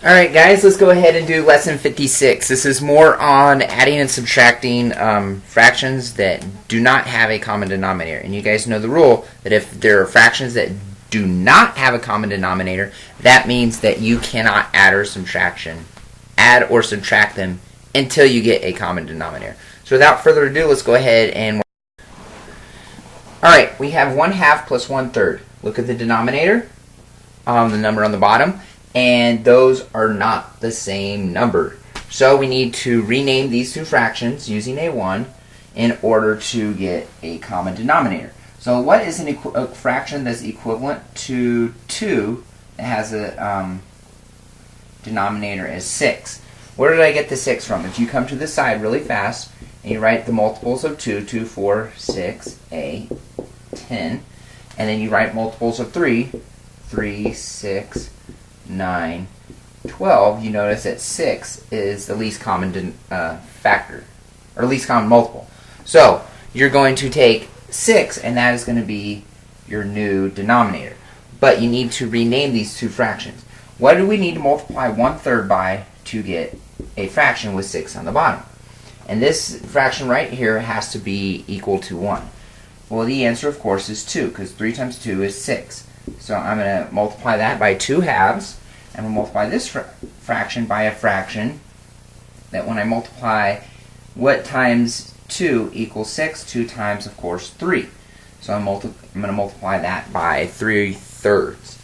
Alright guys, let's go ahead and do lesson 56. This is more on adding and subtracting fractions that do not have a common denominator. And you guys know the rule that if there are fractions that do not have a common denominator, that means that you cannot add or subtract them until you get a common denominator. So without further ado, let's go ahead and... Alright, we have 1/2 plus 1/3. Look at the denominator, the number on the bottom. And those are not the same number. So we need to rename these two fractions using a 1 in order to get a common denominator. So what is a fraction that's equivalent to 2 that has a denominator as 6? Where did I get the 6 from? If you come to the side really fast and you write the multiples of 2, 2, 4, 6, 8, 10, and then you write multiples of 3, 3, 6, 9, 12, you notice that 6 is the least common factor, or least common multiple. So you're going to take 6, and that is going to be your new denominator. But you need to rename these two fractions. What do we need to multiply 1/3 by to get a fraction with 6 on the bottom? And this fraction right here has to be equal to 1. Well, the answer, of course, is 2, because 3 times 2 is 6. So I'm going to multiply that by 2 halves, and we'll multiply this fraction by a fraction that when I multiply what times 2 equals 6, 2 times, of course, 3. So I'm going to multiply that by 3/3.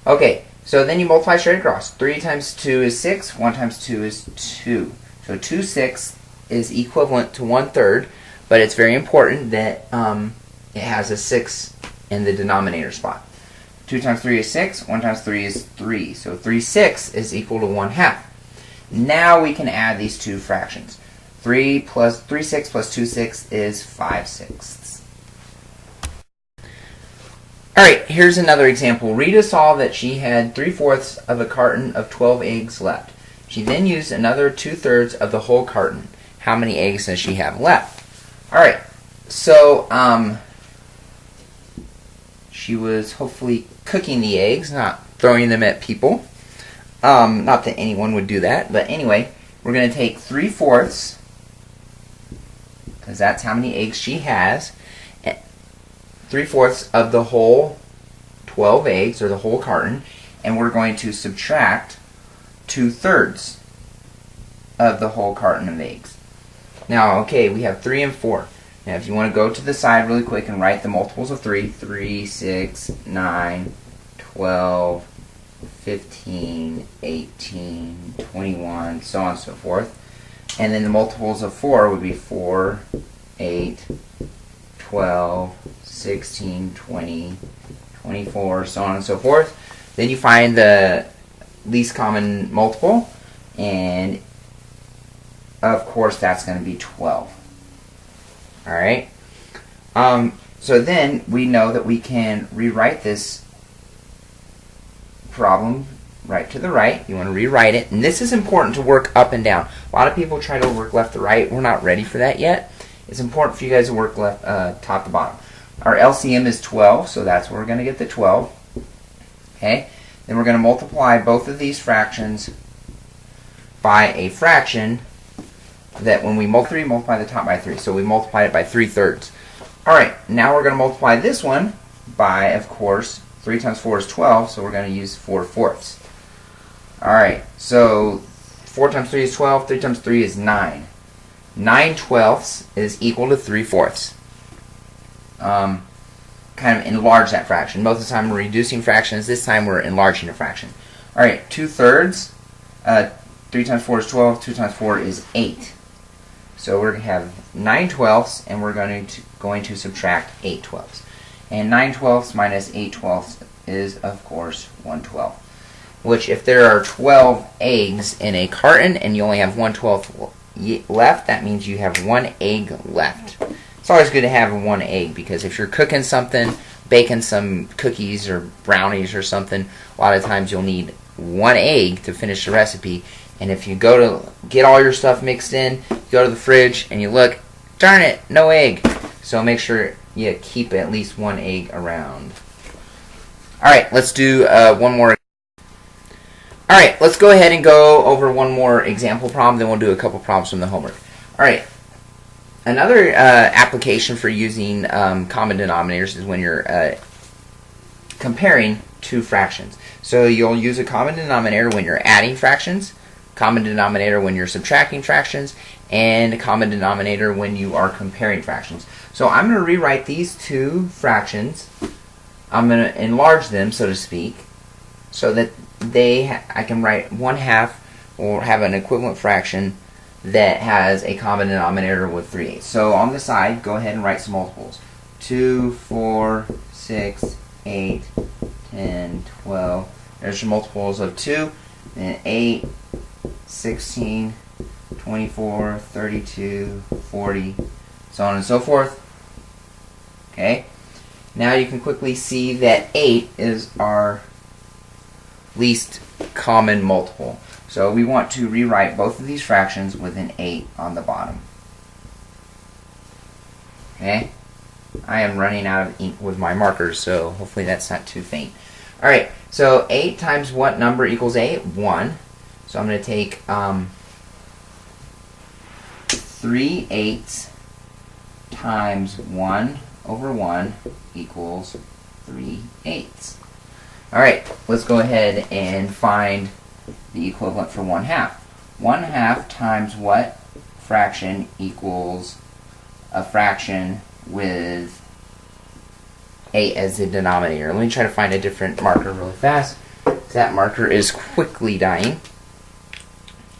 Okay, so then you multiply straight across. 3 times 2 is 6, 1 times 2 is 2. So 2/6 is equivalent to 1/3, but it's very important that it has a 6 in the denominator spot. 2 times 3 is 6, 1 times 3 is 3. So 3/6 is equal to 1/2. Now we can add these two fractions. 3/6 plus 2/6 is 5/6. Alright, here's another example. Rita saw that she had 3/4 of a carton of 12 eggs left. She then used another 2/3 of the whole carton. How many eggs does she have left? Alright, so she was hopefully cooking the eggs, not throwing them at people. Not that anyone would do that, but anyway, we're going to take 3/4, because that's how many eggs she has, 3/4 of the whole 12 eggs, or the whole carton, and we're going to subtract 2/3 of the whole carton of eggs. Now, okay, we have 3 and 4. Now, if you want to go to the side really quick and write the multiples of 3, 3, 6, 9, 12, 15, 18, 21, so on and so forth. And then the multiples of 4 would be 4, 8, 12, 16, 20, 24, so on and so forth. Then you find the least common multiple, and of course that's going to be 12. Alright, so then we know that we can rewrite this problem right to the right. You want to rewrite it, and this is important to work up and down. A lot of people try to work left to right. We're not ready for that yet. It's important for you guys to work left, top to bottom. Our LCM is 12, so that's where we're going to get the 12. Okay, then we're going to multiply both of these fractions by a fraction that when we multiply the top by 3. So we multiply it by 3/3. Alright, now we're going to multiply this one by, of course, 3 times 4 is 12, so we're going to use 4/4. Alright, so 4 times 3 is 12, 3 times 3 is 9. 9/12 is equal to 3/4. Kind of enlarge that fraction. Most of the time we're reducing fractions. This time we're enlarging a fraction. Alright, 2/3. 3 times 4 is 12, 2 times 4 is 8. So we're going to have 9/12, and we're going to subtract 8/12. And 9/12 minus 8/12 is, of course, 1/12. Which, if there are 12 eggs in a carton and you only have 1/12 left, that means you have 1 egg left. It's always good to have 1 egg, because if you're cooking something, baking some cookies or brownies or something, a lot of times you'll need 1 egg to finish the recipe. And if you go to get all your stuff mixed in, you go to the fridge and you look, darn it, no egg. So make sure you keep at least 1 egg around. Alright, let's do one more. Alright, let's go ahead and go over one more example problem, then we'll do a couple problems from the homework. Alright, another application for using common denominators is when you're comparing two fractions. So you'll use a common denominator when you're adding fractions, common denominator when you're subtracting fractions, and a common denominator when you are comparing fractions. So I'm going to rewrite these two fractions. I'm going to enlarge them, so to speak, so that I can write 1/2 or have an equivalent fraction that has a common denominator with 3/8. So on the side, go ahead and write some multiples. 2, 4, 6, 8, 10, 12. There's your multiples of 2. And 8, 16, 24, 32, 40, so on and so forth. Okay. Now you can quickly see that 8 is our least common multiple. So we want to rewrite both of these fractions with an 8 on the bottom. Okay? I am running out of ink with my markers, so hopefully that's not too faint. Alright, so 8 times what number equals 8? 1. So I'm going to take 3/8 times 1 over 1 equals 3/8. Alright, let's go ahead and find the equivalent for 1/2. 1/2 times what fraction equals a fraction with 8 as the denominator? Let me try to find a different marker really fast. That marker is quickly dying.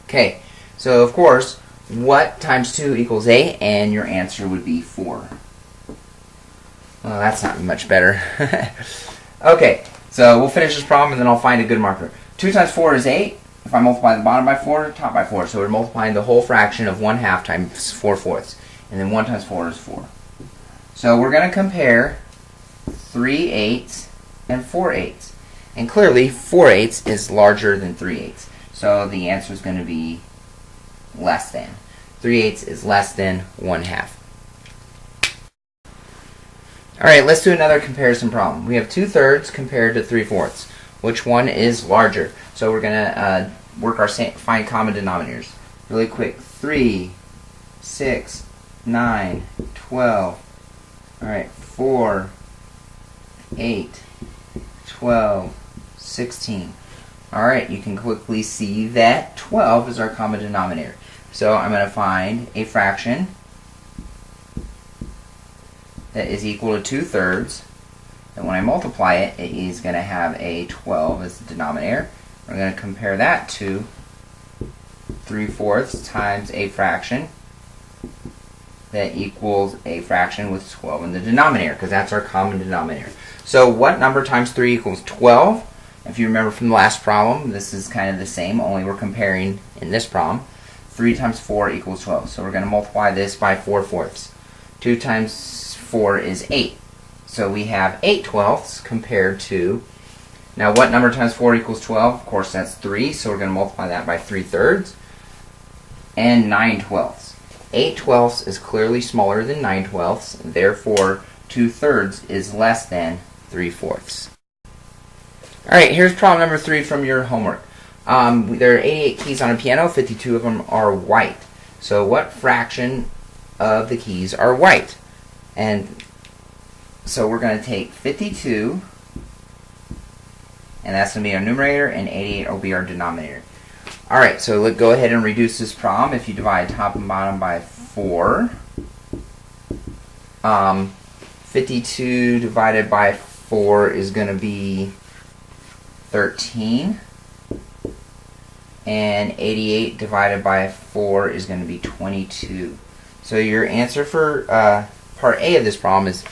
Okay, so of course, what times 2 equals 8? And your answer would be 4. Well, that's not much better. Okay, so we'll finish this problem and then I'll find a good marker. 2 times 4 is 8. If I multiply the bottom by 4, top by 4. So we're multiplying the whole fraction of 1/2 times 4/4. And then 1 times 4 is 4. So we're going to compare 3/8 and 4/8. And clearly 4/8 is larger than 3/8. So the answer is going to be less than. 3/8 is less than 1/2. Alright, let's do another comparison problem. We have 2/3 compared to 3/4. Which one is larger? So we're going to work our find common denominators. Really quick. 3, 6, 9, 12. Alright, 4, 8, 12, 16. Alright, you can quickly see that 12 is our common denominator. So I'm going to find a fraction that is equal to 2/3. And when I multiply it, it is going to have a 12 as the denominator. We're going to compare that to 3/4 times a fraction that equals a fraction with 12 in the denominator, because that's our common denominator. So what number times 3 equals 12? If you remember from the last problem, this is kind of the same, only we're comparing in this problem. 3 times 4 equals 12. So we're going to multiply this by 4/4. 2 times 4 is 8. So we have 8/12 compared to, now what number times 4 equals 12? Of course that's 3, so we're going to multiply that by 3/3. And 9/12. 8/12 is clearly smaller than 9/12, therefore 2/3 is less than 3/4. Alright, here's problem number 3 from your homework. There are 88 keys on a piano, 52 of them are white. So what fraction of the keys are white? And so we're going to take 52, and that's going to be our numerator, and 88 will be our denominator. Alright, so let's go ahead and reduce this problem. If you divide top and bottom by 4, 52 divided by 4 is going to be 13, and 88 divided by 4 is going to be 22. So your answer for part A of this problem is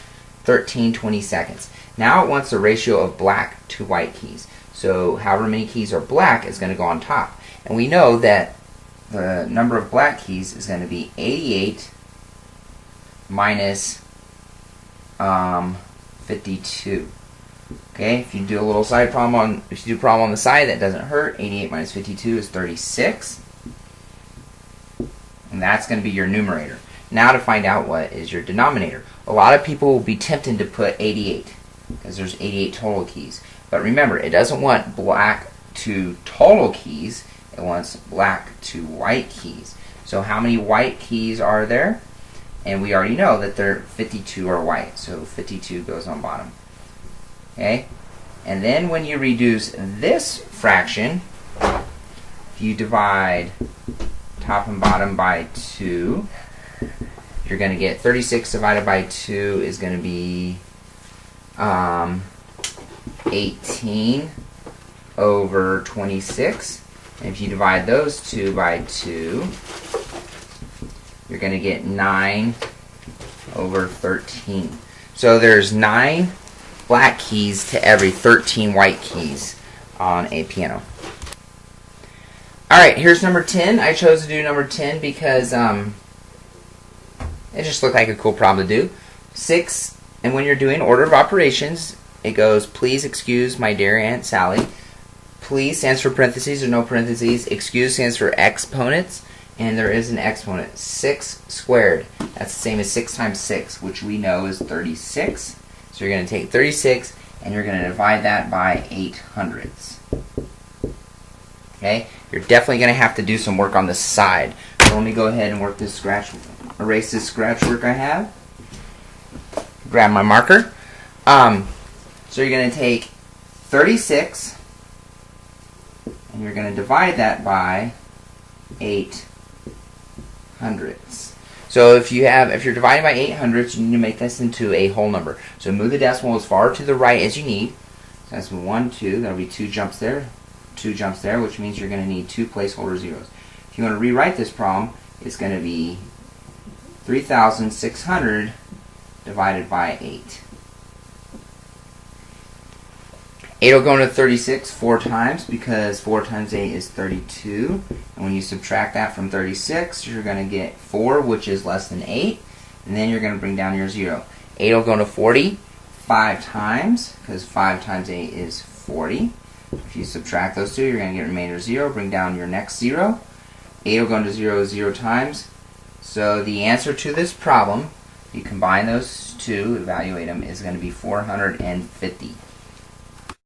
13/22. Now it wants the ratio of black to white keys. So however many keys are black is going to go on top. And we know that the number of black keys is going to be 88 minus 52. Okay, if you do a little side problem if you do a problem on the side, that doesn't hurt. 88 minus 52 is 36. And that's going to be your numerator. Now to find out what is your denominator. A lot of people will be tempted to put 88 because there's 88 total keys. But remember, it doesn't want black to total keys, it wants black to white keys. So how many white keys are there? And we already know that there 52 are white, so 52 goes on bottom. Okay? And then when you reduce this fraction, if you divide top and bottom by 2, you're going to get 36 divided by 2 is going to be 18 over 26. And if you divide those two by 2, you're going to get 9 over 13. So there's 9 black keys to every 13 white keys on a piano. Alright, here's number 10. I chose to do number 10 because it just looked like a cool problem to do. 6, and when you're doing order of operations, it goes, please excuse my dear Aunt Sally. Please stands for parentheses or no parentheses. Excuse stands for exponents, and there is an exponent. 6 squared. That's the same as 6 times 6, which we know is 36. So you're going to take 36, and you're going to divide that by 800ths. Okay? You're definitely going to have to do some work on the side. So let me go ahead and work this erase this scratch work I have. Grab my marker. So you're going to take 36, and you're going to divide that by 800ths. So if you're dividing by 800ths, you need to make this into a whole number. So move the decimal as far to the right as you need. So that's 1, 2. That'll be 2 jumps there, 2 jumps there, which means you're going to need 2 placeholder zeros. If you want to rewrite this problem, it's going to be 3,600 divided by 8. 8 will go into 36 4 times because 4 times 8 is 32. And when you subtract that from 36, you're going to get 4, which is less than 8. And then you're going to bring down your 0. 8 will go into 40 5 times because 5 times 8 is 40. If you subtract those two, you're going to get remainder 0. Bring down your next 0. 8 will go into 0 0 times. So the answer to this problem, you combine those two, evaluate them, is going to be 450.